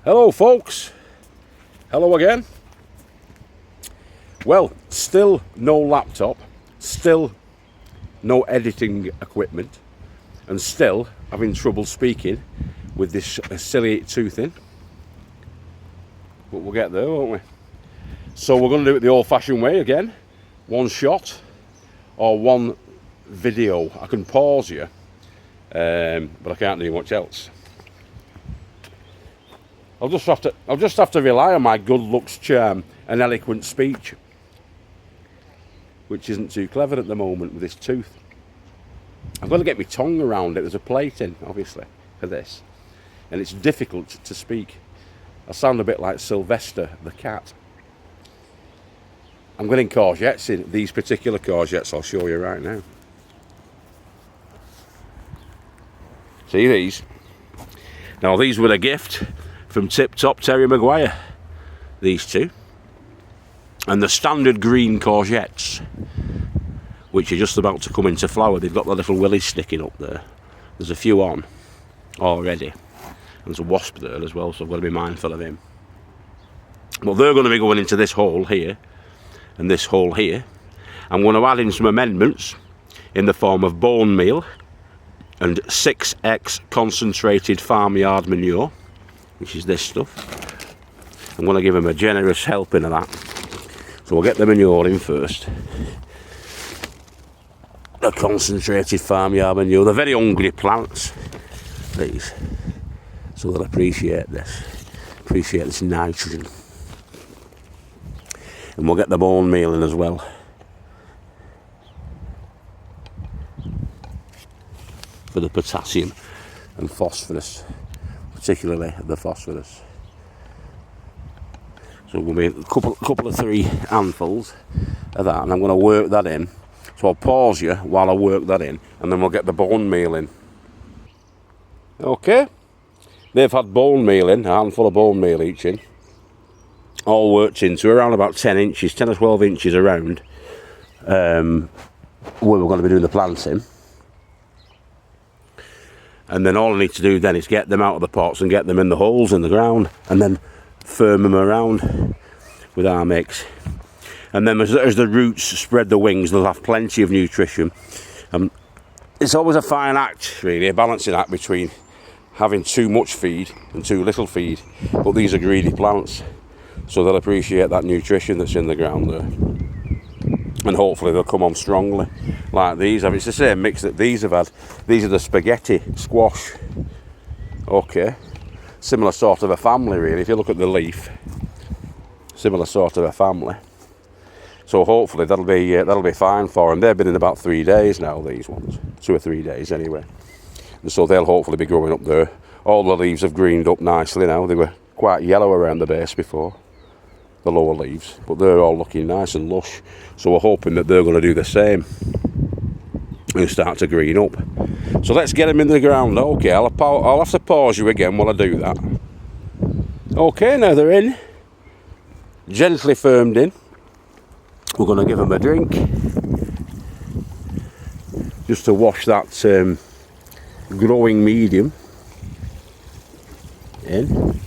Hello folks, hello again. Well, still no laptop, still no editing equipment, and still having trouble speaking with this silly tooth in. But we'll get there, won't we? So we're going to do it the old-fashioned way again. One shot or one video. I can pause you, but I can't do much else. I'll just have to rely on my good looks, charm, and eloquent speech, which isn't too clever at the moment with this tooth. I've got to get my tongue around it. There's a plate in, obviously, for this, and it's difficult to speak. I sound a bit like Sylvester the cat. I'm getting courgettes in. These particular courgettes I'll show you right now. See these? Now these were a gift from Tip Top Terry Maguire, these two, and the standard green courgettes, which are just about to come into flower. They've got the little willies sticking up there. There's a few on already, and there's a wasp there as well, so I've got to be mindful of him. But they're going to be going into this hole here and this hole here. I'm going to add in some amendments in the form of bone meal and 6x concentrated farmyard manure, which is this stuff. I'm going to give them a generous helping of that. So we'll get the manure in first. The concentrated farmyard manure. They're very hungry plants, these. So they'll appreciate this nitrogen. And we'll get the bone meal in as well. For the potassium and phosphorus. Particularly the phosphorus. So we'll be a couple of 3 handfuls of that, and I'm going to work that in. So I'll pause you while I work that in, and then we'll get the bone meal in. Okay, they've had bone meal in, a handful of bone meal each in, all worked into around about 10 inches, 10 or 12 inches around where we're going to be doing the planting. And then all I need to do then is get them out of the pots and get them in the holes in the ground, and then firm them around with our mix. And then as the roots spread the wings, they'll have plenty of nutrition. It's always a fine act, really, a balancing act between having too much feed and too little feed. But these are greedy plants, so they'll appreciate that nutrition that's in the ground there. And hopefully they'll come on strongly like these have. It's the same mix that these have had. These are the spaghetti squash. Okay, similar sort of a family really. If you look at the leaf, similar sort of a family. So hopefully that'll be fine for them. They've been in about 3 days now, these ones, 2 or 3 days anyway. And so they'll hopefully be growing up there. All the leaves have greened up nicely now. They were quite yellow around the base before, the lower leaves, but they're all looking nice and lush. So we're hoping that they're going to do the same and start to green up. So let's get them in the ground. Okay, I'll have to pause you again while I do that. Okay, now they're in, gently firmed in. We're going to give them a drink just to wash that growing medium in.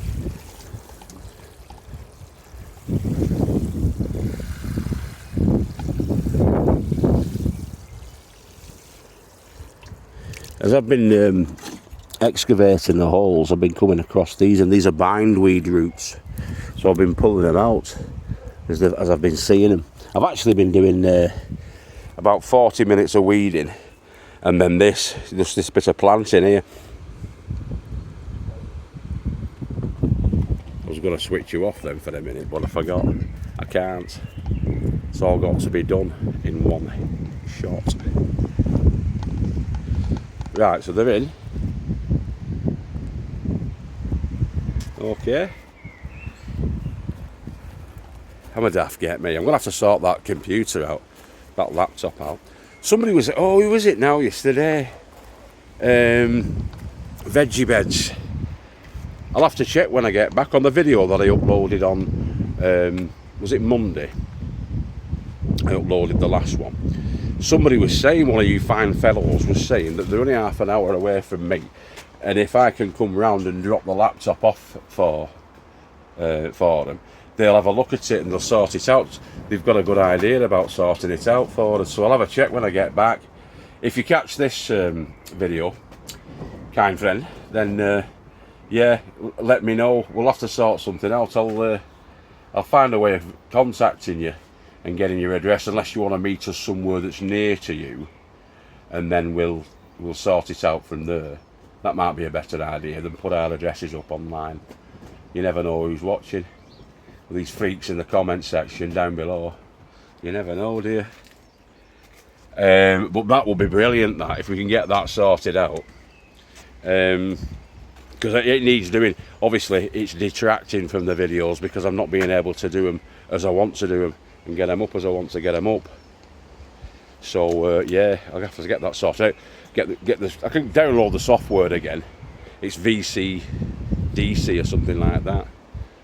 As I've been excavating the holes, I've been coming across these, and these are bindweed roots. So I've been pulling them out as I've been seeing them. I've actually been doing about 40 minutes of weeding, and then just this bit of planting here. I was going to switch you off then for a minute, but I forgot. I can't. It's all got to be done in one shot. Right, so they're in. Okay. I'm a daft, get me. I'm going to have to sort that computer out, that laptop out. Somebody was, oh, who was it now yesterday? Veggie Beds. I'll have to check when I get back on the video that I uploaded on, was it Monday? I uploaded the last one. Somebody was saying, one of you fine fellows was saying that they're only half an hour away from me, and if I can come round and drop the laptop off for for them, they'll have a look at it and they'll sort it out. They've got a good idea about sorting it out for us, so I'll have a check when I get back. If you catch this video, kind friend, then yeah, let me know. We'll have to sort something out. I'll find a way of contacting you and getting your address, unless you want to meet us somewhere that's near to you, and then we'll sort it out from there. That might be a better idea than put our addresses up online. You never know who's watching. These freaks in the comment section down below. You never know, do you? But that will be brilliant, that, if we can get that sorted out. Because it needs doing. Obviously, it's detracting from the videos because I'm not being able to do them as I want to do them and get them up as I want to get them up. So yeah, I'll have to get that sorted out. Get this. I can download the software again. It's VCDC or something like that.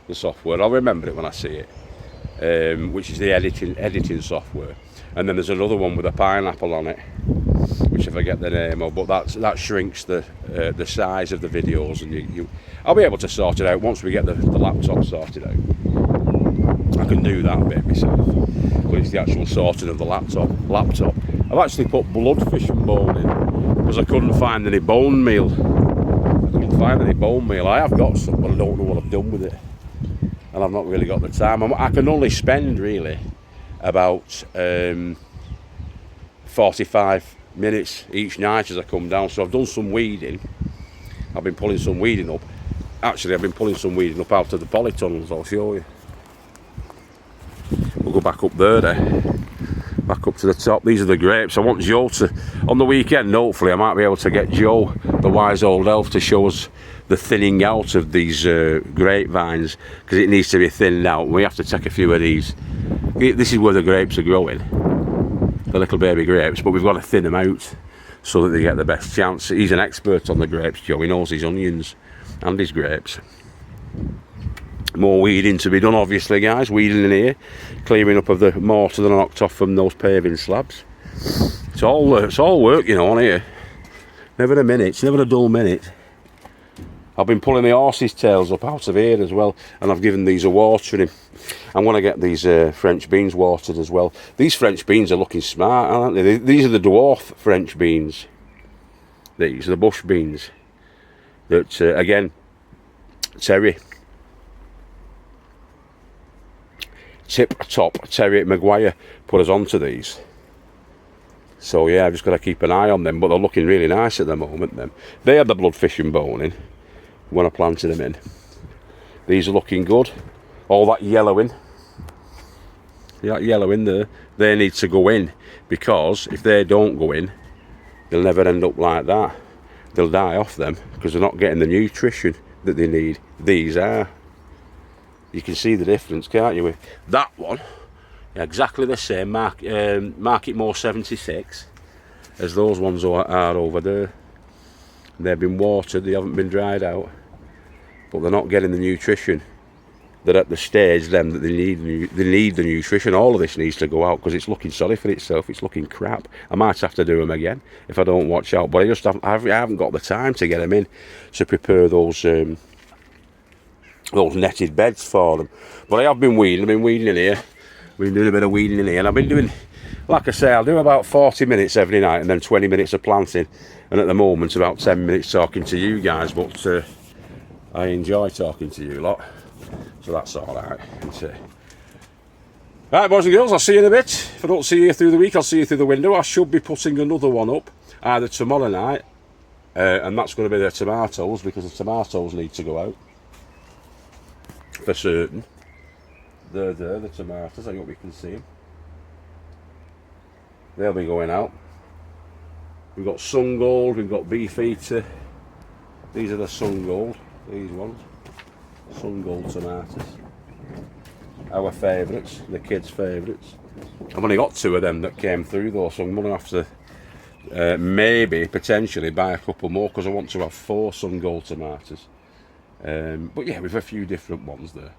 The software. I'll remember it when I see it. Which is the editing software. And then there's another one with a pineapple on it, which I forget the name of. But that shrinks the size of the videos, and I'll be able to sort it out once we get the laptop sorted out. I can do that bit myself. But it's the actual sorting of the laptop. I've actually put bloodfish and bone in because I couldn't find any bone meal. I have got some, but I don't know what I've done with it, and I've not really got the time. I can only spend really about 45 minutes each night as I come down. So I've done some weeding. I've been pulling some weeding up. Actually, I've been pulling some weeding up out of the polytunnels. I'll show you. We'll go back up there then. Back up to the top. These are the grapes. I want Joe to, on the weekend, hopefully I might be able to get Joe, the wise old elf, to show us the thinning out of these grapevines, because it needs to be thinned out. We have to take a few of these. This is where the grapes are growing, the little baby grapes, but we've got to thin them out so that they get the best chance. He's an expert on the grapes, Joe. He knows his onions and his grapes. More weeding to be done, obviously, guys. Weeding in here, clearing up of the mortar that I knocked off from those paving slabs. It's all work, you know, on here. Never a minute, never a dull minute. I've been pulling the horses' tails up out of here as well, and I've given these a watering. I'm going to get these French beans watered as well. These French beans are looking smart, aren't they? These are the dwarf French beans. These are the bush beans. That, again, Terry. Tip-top Terry Maguire put us onto these. So yeah, I've just got to keep an eye on them, but they're looking really nice at the moment. Them, they had the bloodfish and bone in when I planted them in. These are looking good. All that yellowing, that yellowing there, they need to go in, because if they don't go in, they'll never end up like that. They'll die off them because they're not getting the nutrition that they need. These are. You can see the difference, can't you? With that one, exactly the same, Market More 76, as those ones are over there. They've been watered, they haven't been dried out, but they're not getting the nutrition. They're at the stage then that they need the nutrition. All of this needs to go out because it's looking sorry for itself. It's looking crap. I might have to do them again if I don't watch out, but I haven't got the time to get them in to prepare those netted beds for them. But I have been weeding. I've been weeding in here. We've been doing a bit of weeding in here, and I've been doing, like I say, I'll do about 40 minutes every night and then 20 minutes of planting, and at the moment about 10 minutes talking to you guys, but I enjoy talking to you lot, so that's alright. Right, boys and girls, I'll see you in a bit. If I don't see you through the week, I'll see you through the window. I should be putting another one up either tomorrow night, and that's going to be the tomatoes, because the tomatoes need to go out for certain. They're there, the tomatoes. I hope you can see them. They'll be going out. We've got Sun Gold, we've got Beefeater. These are the Sun Gold, these ones. Sun Gold tomatoes. Our favourites, the kids' favourites. I've only got 2 of them that came through though, so I'm going to have to maybe, potentially, buy a couple more, because I want to have 4 Sun Gold tomatoes. But yeah, we've a few different ones there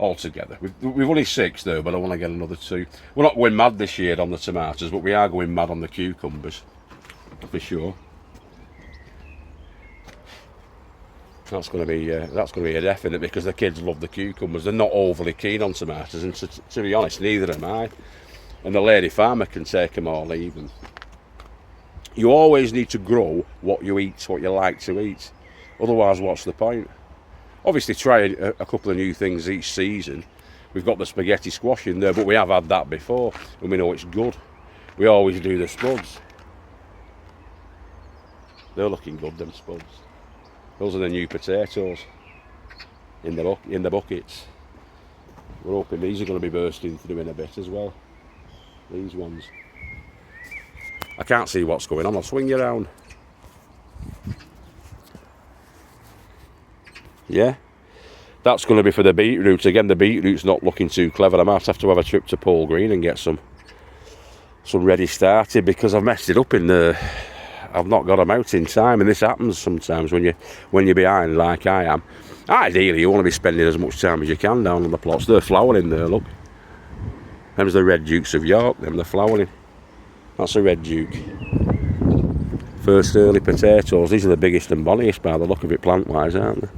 altogether. We've only 6 though, but I want to get another 2. We're not going mad this year on the tomatoes, but we are going mad on the cucumbers for sure. That's going to be a definite, because the kids love the cucumbers. They're not overly keen on tomatoes, and to be honest, neither am I. And the lady farmer can take them or leave them. You always need to grow what you eat, what you like to eat. Otherwise, what's the point? Obviously, try a couple of new things each season. We've got the spaghetti squash in there, but we have had that before, and we know it's good. We always do the spuds. They're looking good, them spuds. Those are the new potatoes in the buckets. We're hoping these are going to be bursting through in a bit as well. These ones. I can't see what's going on. I'll swing you around. Yeah. That's going to be for the beetroot. Again, the beetroot's not looking too clever. I might have to have a trip to Paul Green and get some ready started, because I've messed it up in the... I've not got them out in time, and this happens sometimes when you're behind like I am. Ideally, you want to be spending as much time as you can down on the plots. They're flowering there, look. Them's the red Dukes of York, they're flowering. That's a red Duke. First early potatoes. These are the biggest and bonniest by the look of it plant-wise, aren't they?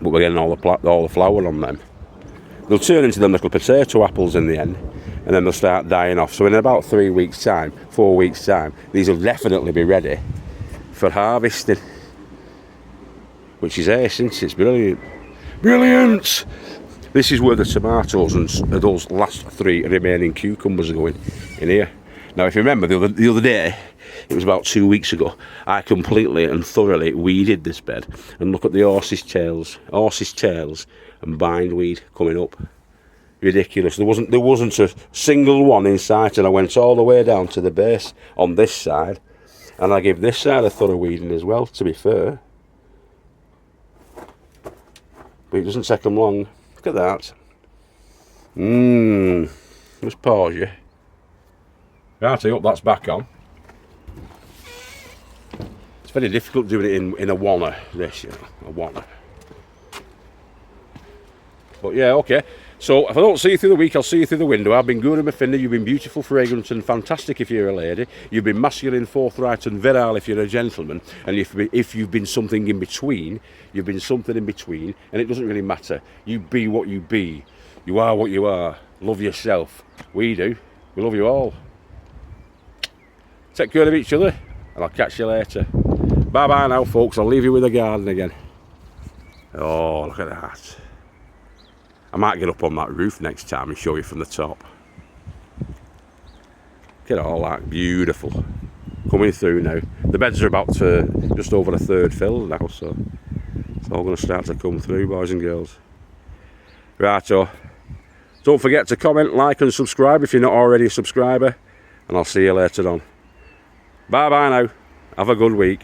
But we're getting all the flower on them. They'll turn into them little potato apples in the end, and then they'll start dying off. So in about 3 weeks' time, 4 weeks' time, these will definitely be ready for harvesting. Which is ace, isn't it? It's brilliant. Brilliant! This is where the tomatoes and those last 3 remaining cucumbers are going, in here. Now, if you remember, the other day, it was about 2 weeks ago, I completely and thoroughly weeded this bed. And look at the horse's tails and bindweed coming up. Ridiculous. There wasn't a single one in sight, and I went all the way down to the base on this side, and I give this side a thorough weeding as well, to be fair. But it doesn't take them long. Look at that. Just pause you. Right, I hope that's back on. It's very difficult doing it in a wanner, this, you know, a wanner. But yeah, okay. So if I don't see you through the week, I'll see you through the window. I've been good in my finger. You've been beautiful, fragrant and fantastic if you're a lady. You've been masculine, forthright and virile if you're a gentleman. And if you've been something in between, you've been something in between. And it doesn't really matter. You be what you be. You are what you are. Love yourself. We do. We love you all. Take care of each other, and I'll catch you later. Bye-bye now, folks. I'll leave you with the garden again. Oh, look at that. I might get up on that roof next time and show you from the top. Look at all that. Beautiful. Coming through now. The beds are about to just over a third filled now, so it's all going to start to come through, boys and girls. Righto. Don't forget to comment, like and subscribe if you're not already a subscriber, and I'll see you later on. Bye bye now. Have a good week.